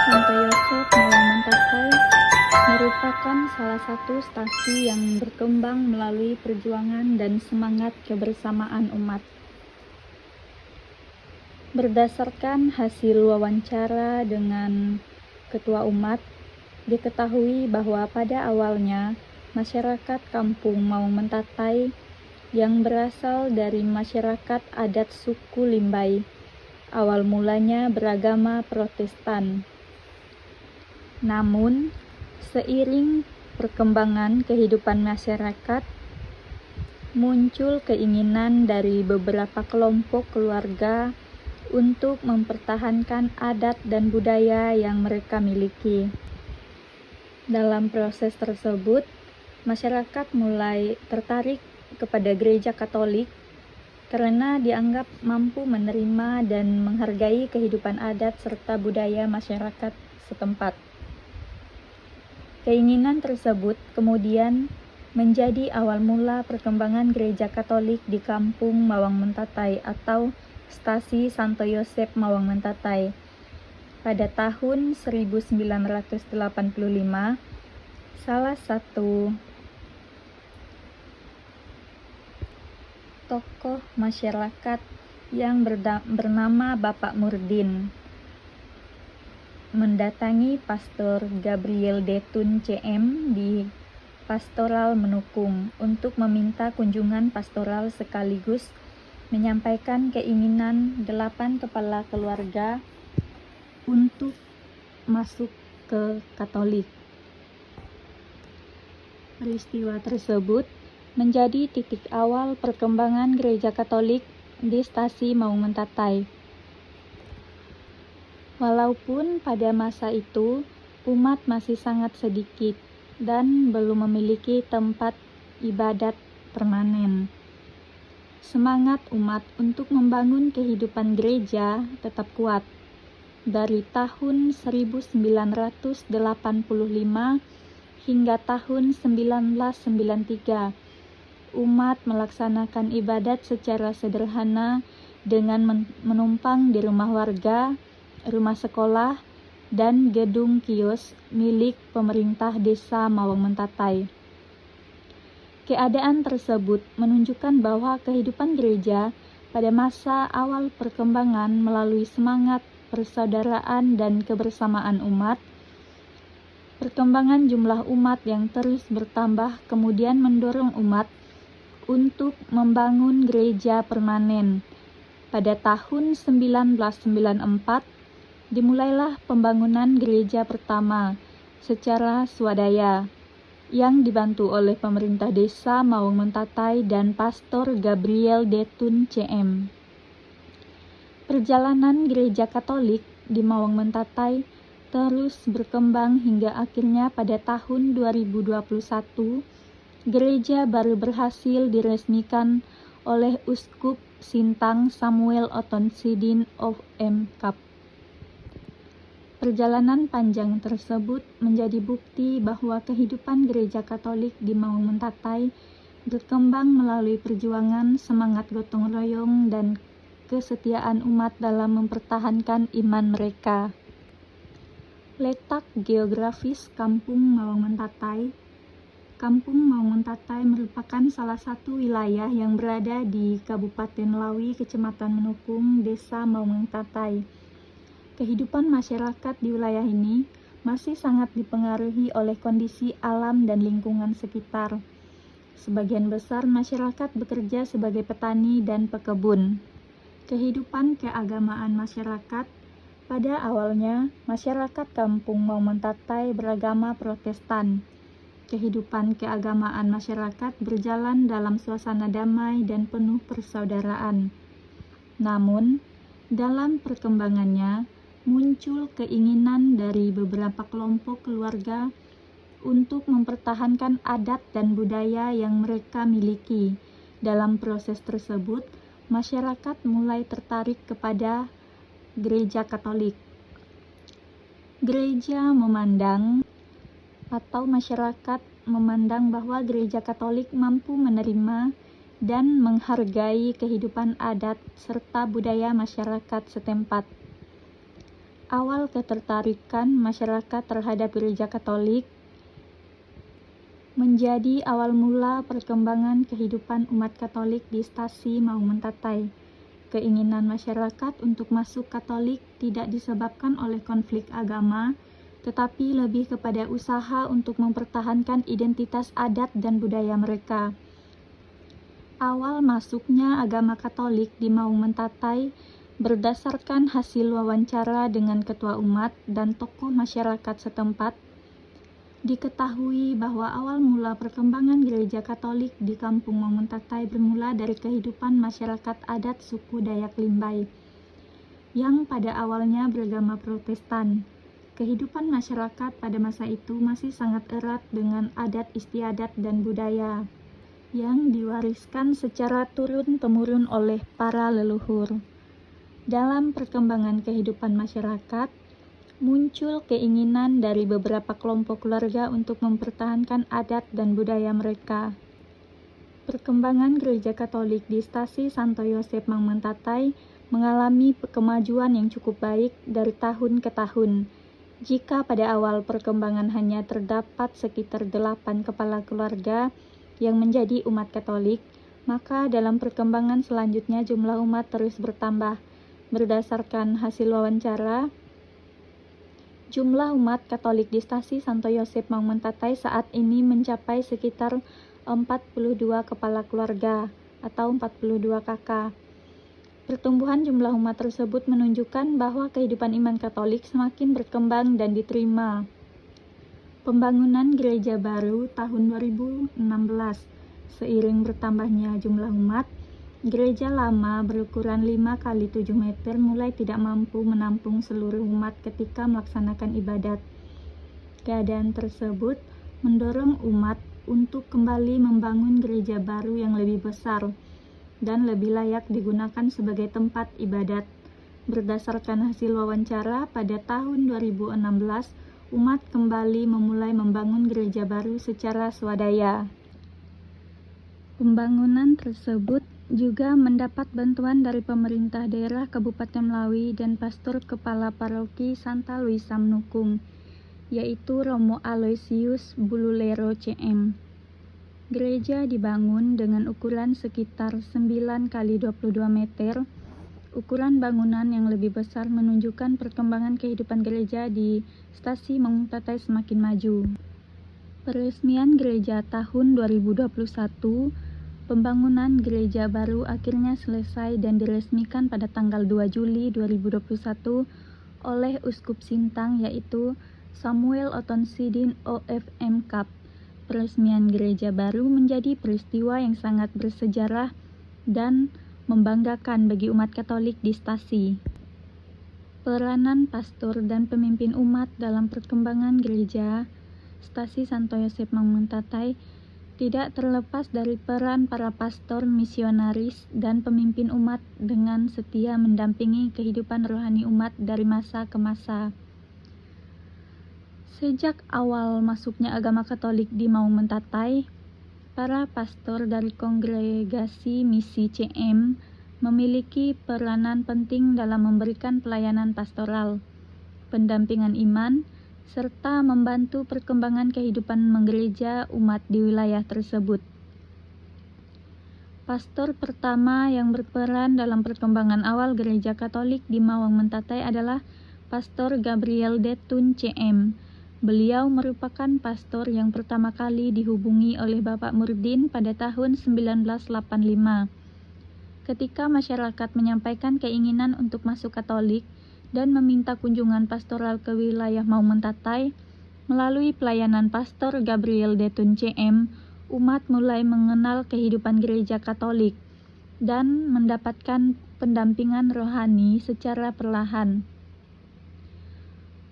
Santo Yosef Mawang Mantatai merupakan salah satu stasi yang berkembang melalui perjuangan dan semangat kebersamaan umat. Berdasarkan hasil wawancara dengan ketua umat, diketahui bahwa pada awalnya masyarakat kampung Mawang Mantatai yang berasal dari masyarakat adat suku Limbai awal mulanya beragama Protestan. Namun, seiring perkembangan kehidupan masyarakat, muncul keinginan dari beberapa kelompok keluarga untuk mempertahankan adat dan budaya yang mereka miliki. Dalam proses tersebut, masyarakat mulai tertarik kepada gereja Katolik karena dianggap mampu menerima dan menghargai kehidupan adat serta budaya masyarakat setempat. Keinginan tersebut kemudian menjadi awal mula perkembangan gereja Katolik di kampung Mawang Mantatai atau stasi Santo Yosef Mawang Mantatai. Pada tahun 1985, salah satu tokoh masyarakat yang bernama Bapak Murdin mendatangi Pastor Gabriel Detun CM di Pastoral Menukung untuk meminta kunjungan pastoral sekaligus menyampaikan keinginan 8 kepala keluarga untuk masuk ke Katolik. Peristiwa tersebut menjadi titik awal perkembangan gereja Katolik di stasi Mawang Mantatai. Walaupun pada masa itu umat masih sangat sedikit dan belum memiliki tempat ibadat permanen, semangat umat untuk membangun kehidupan gereja tetap kuat. Dari tahun 1985 hingga tahun 1993, umat melaksanakan ibadat secara sederhana dengan menumpang di rumah warga, rumah sekolah, dan gedung kios milik pemerintah desa Mawang Mantatai. Keadaan tersebut menunjukkan bahwa kehidupan gereja pada masa awal perkembangan melalui semangat persaudaraan dan kebersamaan umat. Perkembangan jumlah umat yang terus bertambah kemudian mendorong umat untuk membangun gereja permanen. Pada tahun 1994, dimulailah pembangunan gereja pertama secara swadaya yang dibantu oleh pemerintah desa Mawang Mantatai dan Pastor Gabriel Detun CM. Perjalanan gereja Katolik di Mawang Mantatai terus berkembang hingga akhirnya pada tahun 2021 gereja baru berhasil diresmikan oleh Uskup Sintang Samuel Otonsidin of M. Kap. Perjalanan panjang tersebut menjadi bukti bahwa kehidupan gereja Katolik di Mawang Mantatai berkembang melalui perjuangan, semangat gotong royong, dan kesetiaan umat dalam mempertahankan iman mereka. Letak geografis Kampung Mawang Mantatai. Kampung Mawang Mantatai merupakan salah satu wilayah yang berada di Kabupaten Lawi, Kecamatan Menukung, Desa Mawang Mantatai. Kehidupan masyarakat di wilayah ini masih sangat dipengaruhi oleh kondisi alam dan lingkungan sekitar. Sebagian besar masyarakat bekerja sebagai petani dan pekebun. Kehidupan keagamaan masyarakat. Pada awalnya, masyarakat kampung Mawang Mantatai beragama Protestan. Kehidupan keagamaan masyarakat berjalan dalam suasana damai dan penuh persaudaraan. Namun, dalam perkembangannya, muncul keinginan dari beberapa kelompok keluarga untuk mempertahankan adat dan budaya yang mereka miliki. Dalam proses tersebut, masyarakat mulai tertarik kepada gereja Katolik. Gereja memandang atau masyarakat memandang bahwa gereja Katolik mampu menerima dan menghargai kehidupan adat serta budaya masyarakat setempat. Awal ketertarikan masyarakat terhadap gereja Katolik menjadi awal mula perkembangan kehidupan umat Katolik di Stasi Maung Mentatai. Keinginan masyarakat untuk masuk Katolik tidak disebabkan oleh konflik agama, tetapi lebih kepada usaha untuk mempertahankan identitas adat dan budaya mereka. Awal masuknya agama Katolik di Maung Mentatai berdasarkan hasil wawancara dengan ketua umat dan tokoh masyarakat setempat. Diketahui bahwa awal mula perkembangan gereja Katolik di kampung Maung Mentatai bermula dari kehidupan masyarakat adat suku Dayak Limbai, yang pada awalnya beragama Protestan. Kehidupan masyarakat pada masa itu masih sangat erat dengan adat istiadat dan budaya yang diwariskan secara turun-temurun oleh para leluhur. Dalam perkembangan kehidupan masyarakat, muncul keinginan dari beberapa kelompok keluarga untuk mempertahankan adat dan budaya mereka. Perkembangan gereja Katolik di Stasi Santo Yosep Maung Mentatai mengalami kemajuan yang cukup baik dari tahun ke tahun. Jika pada awal perkembangan hanya terdapat sekitar 8 kepala keluarga yang menjadi umat Katolik, maka dalam perkembangan selanjutnya jumlah umat terus bertambah. Berdasarkan hasil wawancara, jumlah umat Katolik di Stasi Santo Yosep Maung Mentatai saat ini mencapai sekitar 42 kepala keluarga atau 42 kakak. Pertumbuhan jumlah umat tersebut menunjukkan bahwa kehidupan iman Katolik semakin berkembang dan diterima. Pembangunan gereja baru tahun 2016. Seiring bertambahnya jumlah umat, gereja lama berukuran 5 kali 7 meter mulai tidak mampu menampung seluruh umat ketika melaksanakan ibadat. Keadaan tersebut mendorong umat untuk kembali membangun gereja baru yang lebih besar dan lebih layak digunakan sebagai tempat ibadat. Berdasarkan hasil wawancara, pada tahun 2016, umat kembali memulai membangun gereja baru secara swadaya. Pembangunan tersebut juga mendapat bantuan dari pemerintah daerah Kabupaten Melawi dan pastor kepala paroki Santa Luisa Menukung, yaitu Romo Aloysius Bululero CM. Gereja dibangun dengan ukuran sekitar 9 kali 22 meter. Ukuran bangunan yang lebih besar menunjukkan perkembangan kehidupan gereja di Stasi Maung Mentatai semakin maju. Peresmian gereja tahun 2021. Pembangunan gereja baru akhirnya selesai dan diresmikan pada tanggal 2 Juli 2021 oleh Uskup Sintang, yaitu Samuel Otonsidin OFM Kap. Peresmian gereja baru menjadi peristiwa yang sangat bersejarah dan membanggakan bagi umat Katolik di Stasi. Peranan pastor dan pemimpin umat dalam perkembangan gereja Stasi Santo Yosep Maung Mentatai tidak terlepas dari peran para pastor, misionaris, dan pemimpin umat dengan setia mendampingi kehidupan rohani umat dari masa ke masa. Sejak awal masuknya agama Katolik di Maung Mentatai, para pastor dari kongregasi misi CM memiliki peranan penting dalam memberikan pelayanan pastoral, pendampingan iman, serta membantu perkembangan kehidupan menggereja umat di wilayah tersebut. Pastor pertama yang berperan dalam perkembangan awal gereja Katolik di Maung Mentatai adalah Pastor Gabriel Detun CM. Beliau merupakan pastor yang pertama kali dihubungi oleh Bapak Murdin pada tahun 1985. Ketika masyarakat menyampaikan keinginan untuk masuk Katolik dan meminta kunjungan pastoral ke wilayah Maung Mentatai, melalui pelayanan Pastor Gabriel Detun CM, umat mulai mengenal kehidupan gereja Katolik dan mendapatkan pendampingan rohani secara perlahan.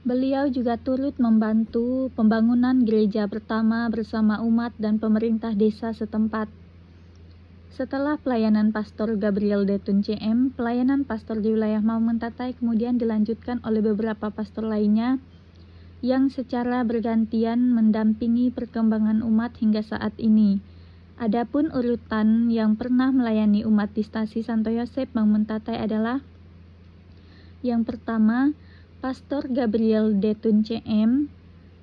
Beliau juga turut membantu pembangunan gereja pertama bersama umat dan pemerintah desa setempat. Setelah pelayanan Pastor Gabriel Detun CM, pelayanan pastor di wilayah Maung Mentatai kemudian dilanjutkan oleh beberapa pastor lainnya yang secara bergantian mendampingi perkembangan umat hingga saat ini. Adapun urutan yang pernah melayani umat di Stasi Santo Yosep Maung Mentatai adalah: yang pertama, Pastor Gabriel Detun CM,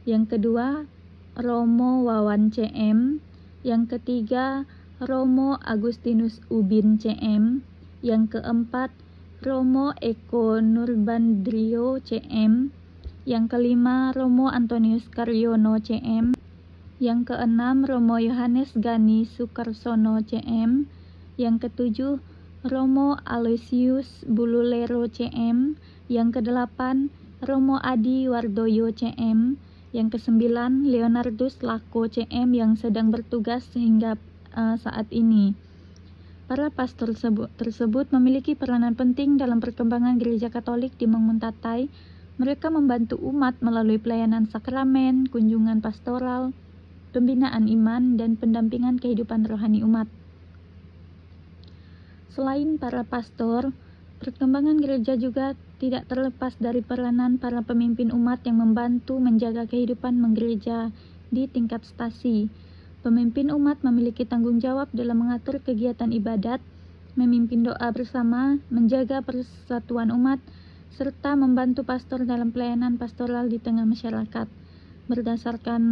yang kedua Romo Wawan CM, yang ketiga Romo Agustinus Ubin CM, yang keempat Romo Eko Nurbandrio CM, yang kelima Romo Antonius Karyono CM, yang keenam Romo Yohanes Gani Sukarsono CM, yang ketujuh Romo Aloysius Bululero CM, yang kedelapan Romo Adi Wardoyo CM, yang kesembilan Leonardus Lako CM yang sedang bertugas sehingga saat ini. Para pastor tersebut memiliki peranan penting dalam perkembangan Gereja Katolik di Mangmuntatai. Mereka membantu umat melalui pelayanan sakramen, kunjungan pastoral, pembinaan iman, dan pendampingan kehidupan rohani umat. Selain para pastor, perkembangan gereja juga tidak terlepas dari peranan para pemimpin umat yang membantu menjaga kehidupan menggereja di tingkat stasi. Pemimpin umat memiliki tanggung jawab dalam mengatur kegiatan ibadat, memimpin doa bersama, menjaga persatuan umat, serta membantu pastor dalam pelayanan pastoral di tengah masyarakat. Berdasarkan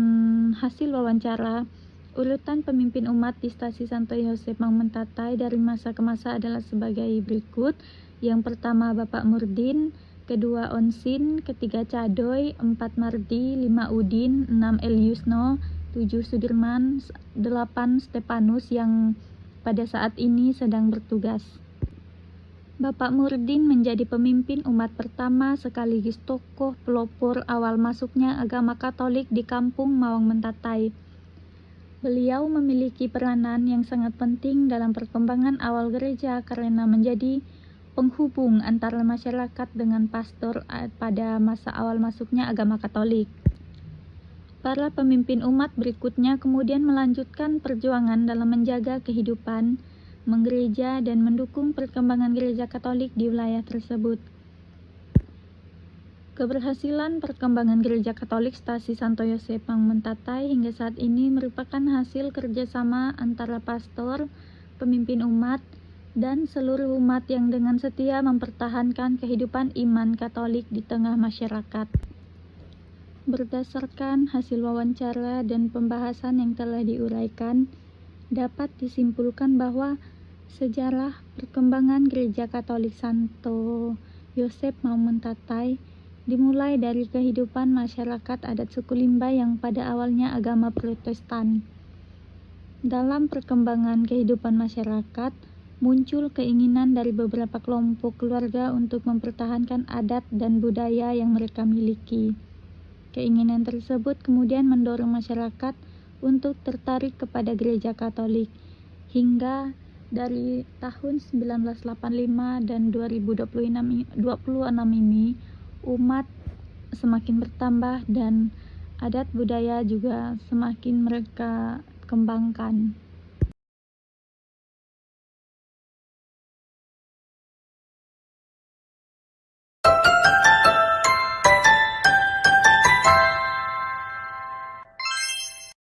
hasil wawancara, urutan pemimpin umat di Stasi Santo Yosep Mangmuntatai dari masa ke masa adalah sebagai berikut. Yang pertama Bapak Murdin, kedua Onsin, ketiga Cadoy, 4 Mardi, 5 Udin, 6 Eliusno, 7 Sudirman, 8 Stepanus yang pada saat ini sedang bertugas. Bapak Murdin menjadi pemimpin umat pertama sekaligus tokoh pelopor awal masuknya agama Katolik di kampung Mawang Mentatai. Beliau memiliki peranan yang sangat penting dalam perkembangan awal gereja karena menjadi penghubung antara masyarakat dengan pastor pada masa awal masuknya agama Katolik. Para pemimpin umat berikutnya kemudian melanjutkan perjuangan dalam menjaga kehidupan, menggereja, dan mendukung perkembangan gereja Katolik di wilayah tersebut. Keberhasilan perkembangan Gereja Katolik Stasi Santo Yosep Mangmuntatai hingga saat ini merupakan hasil kerjasama antara pastor, pemimpin umat, dan seluruh umat yang dengan setia mempertahankan kehidupan iman Katolik di tengah masyarakat. Berdasarkan hasil wawancara dan pembahasan yang telah diuraikan, dapat disimpulkan bahwa sejarah perkembangan Gereja Katolik Santo Yosep Mangmuntatai dimulai dari kehidupan masyarakat adat suku Limba yang pada awalnya agama Protestan. Dalam perkembangan kehidupan masyarakat, muncul keinginan dari beberapa kelompok keluarga untuk mempertahankan adat dan budaya yang mereka miliki. Keinginan tersebut kemudian mendorong masyarakat untuk tertarik kepada Gereja Katolik, hingga dari tahun 1985 dan 2026 ini, umat semakin bertambah dan adat budaya juga semakin mereka kembangkan.